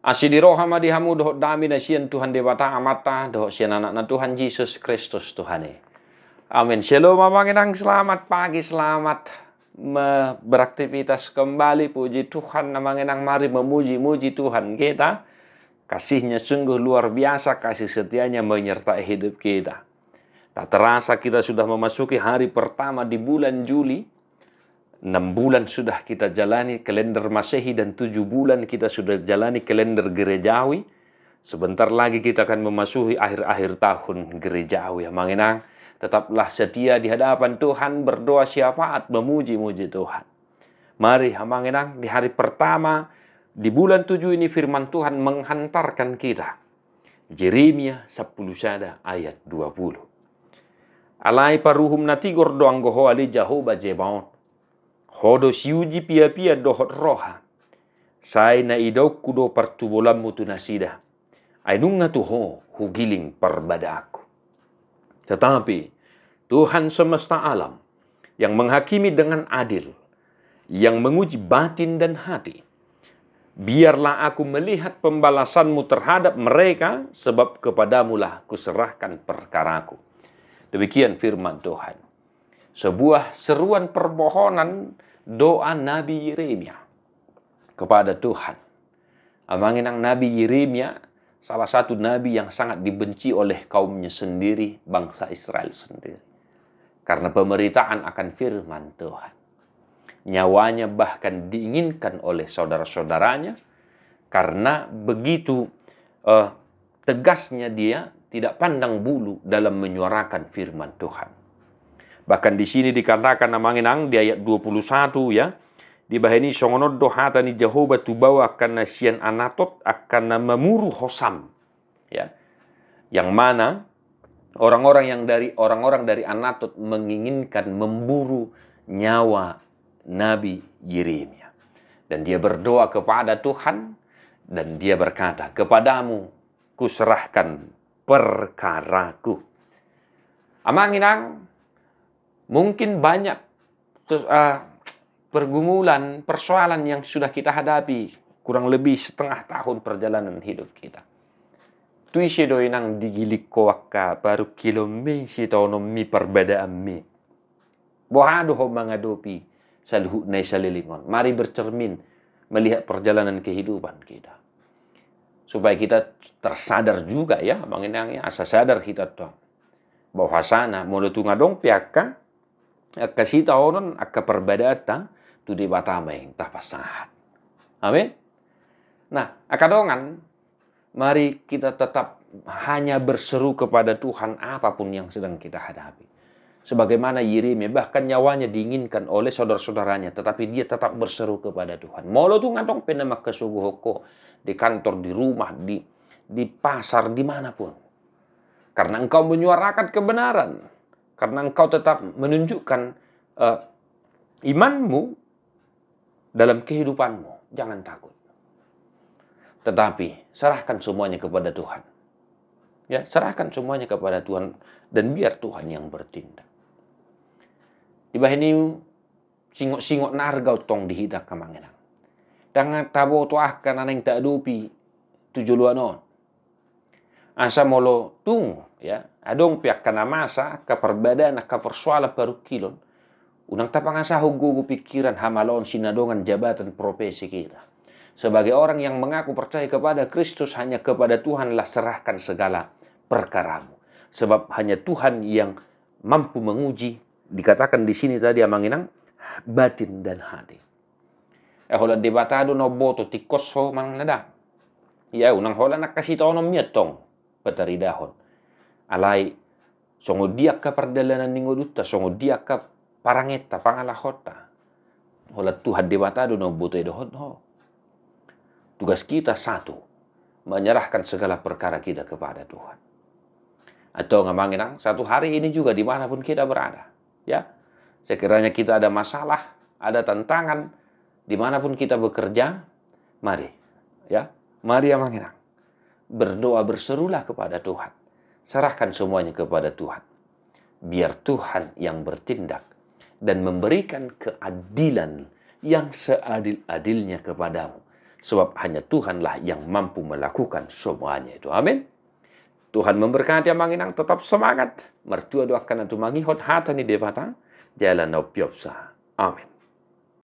Asidiroha madihamu dohot dami na siyan Tuhan dewata amata dohot siyan anak na Tuhan Yesus Kristus Tuhane. Amin. Shalom Manginang, selamat pagi, selamat beraktivitas kembali. Puji Tuhan Manginang, mari memuji-muji Tuhan kita. Kasihnya sungguh luar biasa, kasih setianya menyertai hidup kita. Tak terasa kita sudah memasuki hari pertama di bulan Juli. 6 bulan sudah kita jalani kalender Masehi dan 7 bulan kita sudah jalani kalender gerejawi. Sebentar lagi kita akan memasuki akhir-akhir tahun gerejawi. Manginang, tetaplah setia di hadapan Tuhan, berdoa syafaat, memuji-muji Tuhan. Mari Manginang, di hari pertama di bulan 7 ini firman Tuhan menghantarkan kita. Yeremia 10 sada ayat 20. Alai paruhum natigor doang goho ali Jehovah Jebaon. Hodo siuji pia-pia dohot roha. Sai na idau kudo partubolam mutu nasida. Ainunga tuho hugiling perbadaku. Tetapi Tuhan semesta alam yang menghakimi dengan adil, yang menguji batin dan hati, biarlah aku melihat pembalasanmu terhadap mereka, sebab kepadamulah kuserahkan perkaraku. Demikian firman Tuhan. Sebuah seruan permohonan doa Nabi Yeremia kepada Tuhan. Manginang Nabi Yeremia salah satu nabi yang sangat dibenci oleh kaumnya sendiri, bangsa Israel sendiri. Karena pemberitaan akan firman Tuhan. Nyawanya bahkan diinginkan oleh saudara-saudaranya karena begitu tegasnya dia tidak pandang bulu dalam menyuarakan firman Tuhan. Bahkan di sini dikatakan Manginang di ayat 21 ya. Di bahini songonod dohata ni Jehovah tubawa akan sian Anatot akan memuru Hosam. Ya. Yang mana orang-orang dari Anatot menginginkan memburu nyawa Nabi Yeremia. Dan dia berdoa kepada Tuhan dan dia berkata, "Kepadamu kuserahkan perkaraku." Manginang, mungkin banyak pergumulan, persoalan yang sudah kita hadapi kurang lebih setengah tahun perjalanan hidup kita. Tui sedoi nang digilik kowaka baru kilome si mi perbedaan mi. Bohado ho mengadopi saluhu nai salilingon. Mari bercermin melihat perjalanan kehidupan kita. Supaya kita tersadar juga ya, mengenangnya asa sadar kita toh. Bahwa sana mulutunga dong piaka kasita onon akka perbedaan tu di batameng tapasahat. Amin. Nah, akadongan mari kita tetap hanya berseru kepada Tuhan apapun yang sedang kita hadapi. Sebagaimana Yeremia bahkan nyawanya diinginkan oleh saudara-saudaranya, tetapi dia tetap berseru kepada Tuhan. Molo tu ngadong penamak kesuguhoko di kantor, di rumah, di pasar, dimanapun. Karena engkau menyuarakan kebenaran. Karena engkau tetap menunjukkan imanmu dalam kehidupanmu. Jangan takut. Tetapi serahkan semuanya kepada Tuhan. Ya, serahkan semuanya kepada Tuhan dan biar Tuhan yang bertindak. Di bahini singok-singok nargau tong dihidak kamangenang. Dangan tabo to akan aneng tak dupi tujuluanon. Asa molo tung ya adong pihak kana masa ka perbedaan ka persoalan baru kilon unang tapang asa hugugu pikiran hamalon sinadongan jabatan profesi kita sebagai orang yang mengaku percaya kepada Kristus, hanya kepada Tuhanlah serahkan segala perkaramu, sebab hanya Tuhan yang mampu menguji, dikatakan di sini tadi Manginang, batin dan hati. Hola debatado no boto tikoso mang nada ya unang hola nakasita ono mietong pataridahon. Alai songo dia ka perdalanan ningo duta, songo dia ka parangeta pangalahota. Hola Tuhan debatado no boto edohot ho. Tugas kita satu, menyerahkan segala perkara kita kepada Tuhan. Atau ngamanginang satu hari ini juga dimanapun kita berada. Ya, sekiranya kita ada masalah, ada tantangan, dimanapun kita bekerja, mari Manginang. Berdoa, berserulah kepada Tuhan. Serahkan semuanya kepada Tuhan. Biar Tuhan yang bertindak dan memberikan keadilan yang seadil-adilnya kepadamu. Sebab hanya Tuhanlah yang mampu melakukan semuanya itu. Amin. Tuhan memberkati Manginang, tetap semangat. Mertua doakan itu mangihot hatani dewata. Jalan no piopsa. Amin.